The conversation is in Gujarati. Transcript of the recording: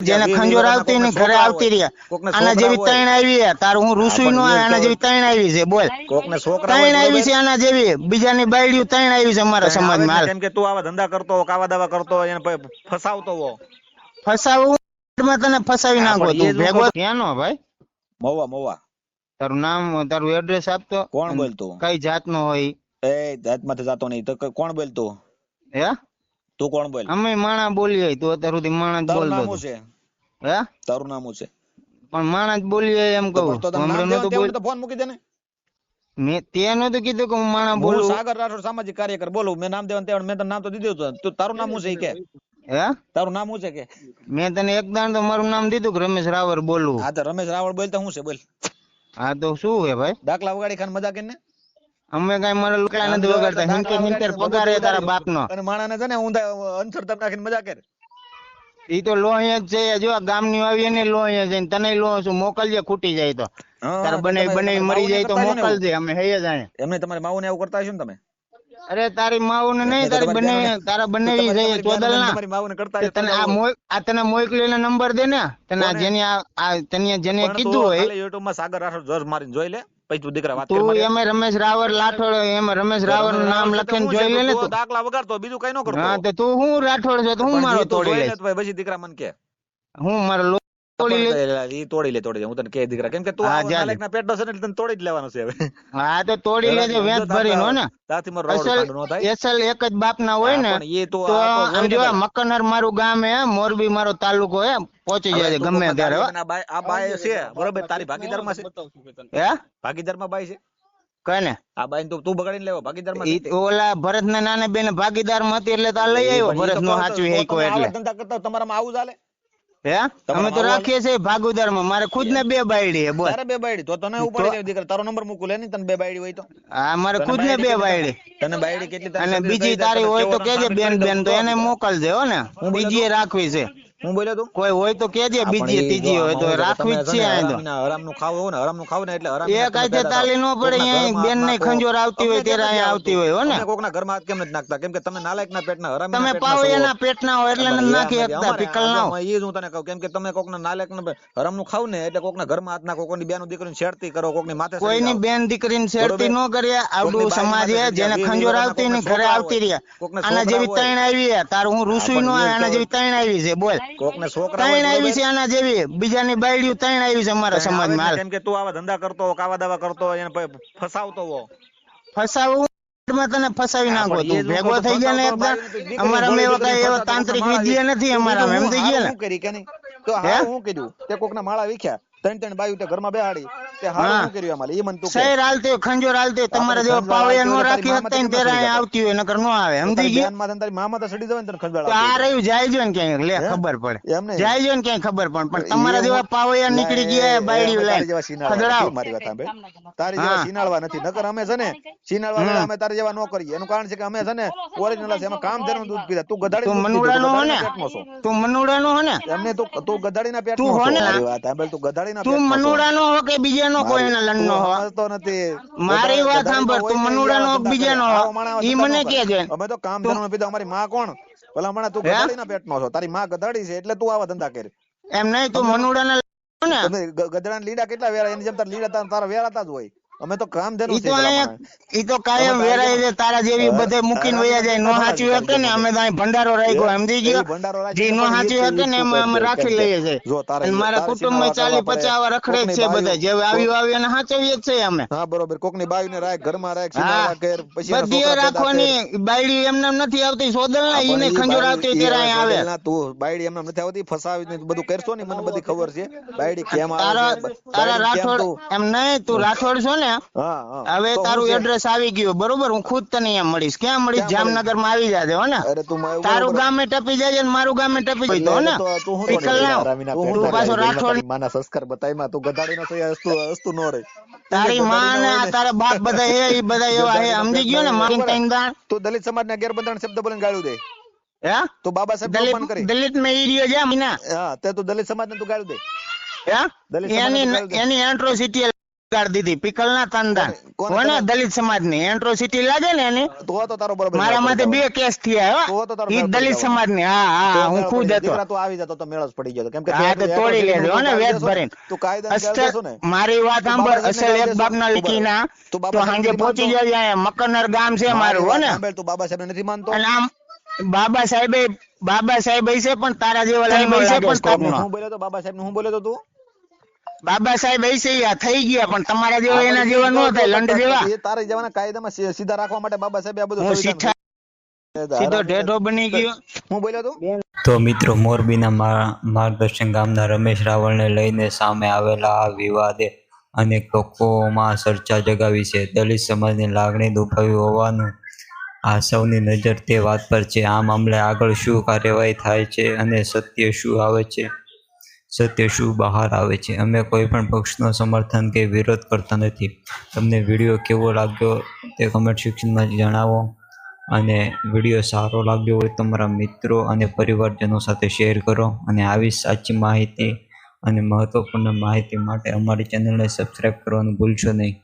જેને ખંજોર આવતી ને ઘરે આવતી રહ્યા આના જેવી ત્રણ આવી છે તાર હું રૂસુઈ નો આના જેવી ત્રણ આવી છે બોલ કોકને છોકરા ત્રણ આવી છે આના જેવી બીજાની બાયડીઓ ત્રણ આવી છે અમારા સમાજમાં કેમ કે તું આવા ધંધા કરતો કાવા દાવા કરતો એને ફસાવતો હો ફસાવું તને ફસાવી નાખો તું ભેગો ક્યાંનો ભાઈ મોવા મોવા તારું નામ તારું એડ્રેસ આપતો કોણ બોલતું કઈ જાતનો હોય એ જાતમાંથી જાતો નહીં તો કોણ બોલતું હે તું કોણ બોલ અમે માણા બોલીએ તું અત્યાર સુધી માણા જ બોલતો નામ છે હે તારું નામ છે પણ માણા જ બોલીએ એમ કહું હમણાં તો બોલ તો ફોન મૂકી દે ને મેં તે નતું કીધું કે હું માણા બોલું સાગર રાઠોડ સામાજિક કાર્યકર બોલું મેં નામ દેવાનું તેવડ મેં તને નામ તો દીધું હતું તું તારું નામ શું છે કે હે તારું નામ શું છે કે મેં તને એક દાણ તો મારું નામ દીધું કે રમેશ રાવળ બોલું હા તો રમેશ રાવળ બોલતા શું છે બોલ હા તો શું હે ભાઈ દાખલા વગાડી ખાન મજા કરીને અમે કઈ મારા લુકડા નથી વગાડતા હિંકેર પગાર હે તારા બાપનો અને માણાને છે ને ઊંધા અંસર તપ નાખીને મજા કર ઈ તો લોહિયા જ છે જો ગામની આવી ને લોહિયા છે તને લો છું મોકલજે ખૂટી જાય તો તારા બનાવી મરી જાય તો મોકલજે અમે હૈયે જાણે એમને તમારી માવું ને એવું કરતા હશો ને તમે અરે તારી માવું ને નહીં તારી બને તારા બનાવી જાય ચોદલ ના તમારી માવું ને કરતા તને આ તને મોકલીને નંબર દે ને તને જેની આ તને જેને કીધું હોય YouTube માં સાગર રાઠોડ જોર મારીને જોઈ લે પછી તું દીકરા વાત કર તું એમે રમેશ રાવળ લાઠોડ એમે રમેશ રાવળ નું નામ લખીને જોઈ લે ને તું દાખલા વગાડતો બીજું કઈ ન કરતો હા તો તું હું રાઠોડ છે તો હું મારો તોડી લે પછી દીકરા મને કે હું મારો તોડી લે ઈ તોડી લે હું તને કે દીકરા કેમ કે તું નાલાયક ના પેટનો છે ને એટલે તને તોડી જ લેવાનો છે હવે હા તો તોડી લેજે વેંત ભરીનો ને તાથી મારો રોડ કાંડો નો થાય એસલ એક જ બાપ ના હોય ને તો આમ જો મકનર મારું ગામ હે મોરબી મારો તાલુકો હે પહોંચી જાય ગમે ત્યારે આ બાય છે બરોબર તારી ભાગીદાર માં છે હે ભાગીદાર માં બાય છે કને આ બાઈ તું બગાડીને લેવો ભાગીદાર માં ઓલા ભરત ના નાને બેન ભાગીદાર માં હતી એટલે તો લઈ આવ્યો ભરત નો સાચવી હેકો એટલે ધંધા કરતા તમારામાં આવું ચાલે હે અમે તો રાખીએ છીએ ભાગીદાર માં મારે ખુદ ને બે બાયડી હે બોલ તારે બે બાયડી તો તને ઉપાડી દે દીકરા તારો નંબર મૂકું લે ને તને બે બાયડી હોય તો હા મારે ખુદ ને બે બાયડી તને બાયડી કેટલી અને બીજી તારી હોય તો કેજે બેન બેન તો એને મોકલજે હો ને બીજી રાખવી છે હું બોલ્યો તું કોઈ હોય તો કેજે બીજી ત્રીજી હોય તો રાખવી જ છે આ તો હરામ નું ખાવું ને હરામ નું ખાવું ને એટલે હરામ એક આતે તાલી નો પડે અહીંયા બેન ને ખંજોર આવતી હોય ત્યારે અહીંયા આવતી હોય હો ને કોકના ઘરમાં હાથ કેમ નથી નાખતા કેમ કે તમે નાલાયક ના પેટના હરામ તમે પાવૈયાના પેટના હોય એટલે નથી નાખી શકતા પિકલ ના એ જ હું તને કહું કેમ કે તમે કોકના નાલાયક ના હરામ નું ખાવ ને એટલે કોકના ઘરમાં હાથ નાખો કોકની બેન દીકરીને છેડતી કરો કોકની માથે કોઈની બેન દીકરીને છેડતી નો કર્યા આવડું સમાજ હે જેને ખંજોર આવતી ને ઘરે આવતી રહ્યા આના જેવી ત્રણ આવી છે તાર હું રૂસુઈ નો આના જેવી ત્રણ આવી છે બોલ કોકને છોકરા ત્રણ આવી છે આના જેવી બીજાની બાયડીઓ ત્રણ આવી છે અમારા સમાજમાં કેમ કે તું આવા ધંધા કરતો કાવા દાવા કરતો એને ફસાવતો હો ફસાવું તને ફસાવી નાખો તું ભેગો થઈ ગયા ને એકદમ અમારા એવા તાંત્રિક વિદ્યા નથી અમારા એમ થઈ ગયા ને કરી કે નહીં તો હા હું કર્યું તે કોકના માળા વિખ્યા ત્રણ બાયું તે ઘરમાં બેહાડી તે હારું હું કર્યું અમારે ઈ મન તું શેર હાલતે ખંજોર હાલતે તમારા જેવા પાવયા નો રાખી શકતા ને ત્યારે અહીંયા આવતી હોય નકર નો આવે સમજી ગયા ધ્યાનમાં તારી મામા તો સડી જવે ને તને ખંજોર આ રહ્યું જાય જો ને ક્યાંય લે ખબર પડે જાય જો ને ક્યાંય ખબર પડે પણ તમારા જેવા પાવયા નીકળી ગયા બાયડી લઈને ખદડાવ મારી વાત સાંભળ તારી જેવા સીનાળવા નથી નકર અમે છે ને સીનાળવા અમે તારી જેવા નો કરીએ એનું કારણ છે કે અમે છે ને ઓરિજિનલ છે એમાં કામ ધરનું દૂધ પીતા તું ગધાડી તું મનુડાનો હો ને તું મનુડાનો હો ને એમને તું ગધાડીના પેટનો છો મારી વાત સાંભળ તું ગધાડીના તું મનુડાનો હો કે બીજાનો કોઈના લણનો હો તો નથી મારી વાત સાંભળ તું મનુડાનો હો બીજાનો હો ઈ મને કહેજે અમે તો કામ ધરનું પીતા અમારી માં કોણ ભલા મણા તું ગધાડીના પેટનો છો તારી માં ગધાડી છે એટલે તું આવા ધંધા કરે એમ નહીં તું મનુડાના ને ગધડાના લીડા કેટલા વેરા એની જેમ તાર લીડા તારા વેરાતા જ હોય અમે તો કામ ધેનું ઈ તો કાયમ વેરાય છે તારા જેવી બધે મૂકીને વયા જાય નો સાચવી શકે ને અમે તો અહીં ભંડારો રાખ્યો સમજી ગયો જે નો સાચવી શકે ને અમે રાખી લઈએ છે અને મારા કુટુંબમાં 40-50 રખડે જ છે બધા જે આવ્યું અને સાચવીએ જ છે અમે હા બરોબર કોકની બાયુને રાખ ઘરમાં રાખ સીના ઘર પછી બધી રાખવાની બાયડી એમને નથી આવતી સોદલ ના ઈને ખંજોર આવતી ત્યારે અહીં આવે તું બાયડી એમને નથી આવતી ફસાવી બધું કરશો ને મને બધી ખબર છે બાયડી કેમ આવે તારા રાઠોડ એમ નહીં તું રાઠોડ છો ને હવે તારું એડ્રેસ આવી ગયું બરોબર હું ખુદ તને અહીંયા મળીશ ક્યાં મળીશ જામનગર માં આવી જાજે હો ને તારું ગામે ટપી જાય ને મારું ગામે ટપી જાય હો ને પીકલ ના તું પાછો રાઠોડ માના સંસ્કાર બતાઈમાં તું ગધાડીનો તો અસ્તુ નો રે તારી માં ને તારા બાપ બધા હે ઈ બધા એવા હે સમજી ગયો ને મારી ટાઈમ દાણ તું દલિત સમાજના ગેરબંધારણ શબ્દ બોલીને ગાળ્યું દે હે તું બાબા સાહેબ ઓપન કરી દલિત મે ઈ રહ્યો જા મીના હા તે તું દલિત સમાજને તું ગાળ્યું દે હે એની એટ્રોસિટી ગાડી દીધી પિકલ ના તંદાન કોને દલિત સમાજ ની એન્ટ્રોસિટી લાગે ને એની તો તારો બરોબર મારા માટે 2 કેસ થયા હો ઈ દલિત સમાજ ની હા હું ખુદ હતો દીકરા તું આવી જતો તો મેળ જ પડી ગયો કેમ કે હા તો તોડી લેજો ને વેત ભરીને તું કાયદાની ગાળ દેસો ને મારી વાત સાંભળ અસલ એક બાપના લીકીના તો હાંજે પહોંચી જજે અહીંયા મકનર ગામ છે મારું હો ને તું બાબા સાહેબ નથી માનતો અને આમ બાબા સાહેબ હશે પણ તારા જેવા લાઈનો લાગે સ્ટોકનો હું બોલ્યો તો બાબા સાહેબ નું હું બોલ્યો તો તું બાબા સાહેબ હશે થઈ ગયા પણ તમારા જેવા એના જેવા ન થાય લંડ જેવા તારા જેવાના કાયદામાં સીધા રાખવા માટે બાબા સાહેબ આ બધું સીધો ઢેઢો બની ગયો હું બોલ્યો તો તો મિત્રો મોરબીના માર્ગદર્શન ગામના રમેશ રાવળને લઈને સામે આવેલા આ વિવાદે અનેક લોકોમાં ચર્ચા જગાવી છે. દલિત સમાજની લાગણી દુભાવી હોવાનું આ સૌની નજર તે વાત પર છે. આ મામલે આગળ શું કાર્યવાહી થાય છે અને સત્ય શું બહાર આવે છે. અમે કોઈ પણ પક્ષનો સમર્થન કે વિરોધ કરતા નથી. તમને વિડીયો કેવો લાગ્યો તે કમેન્ટ સેક્શનમાં જણાવો અને વિડીયો સારો લાગ્યો હોય તો તમારા મિત્રો અને પરિવારજનો સાથે શેર કરો અને આવી સાચી માહિતી અને મહત્વપૂર્ણ માહિતી માટે અમારી ચેનલને સબસ્ક્રાઈબ કરવાનું ભૂલશો નહીં.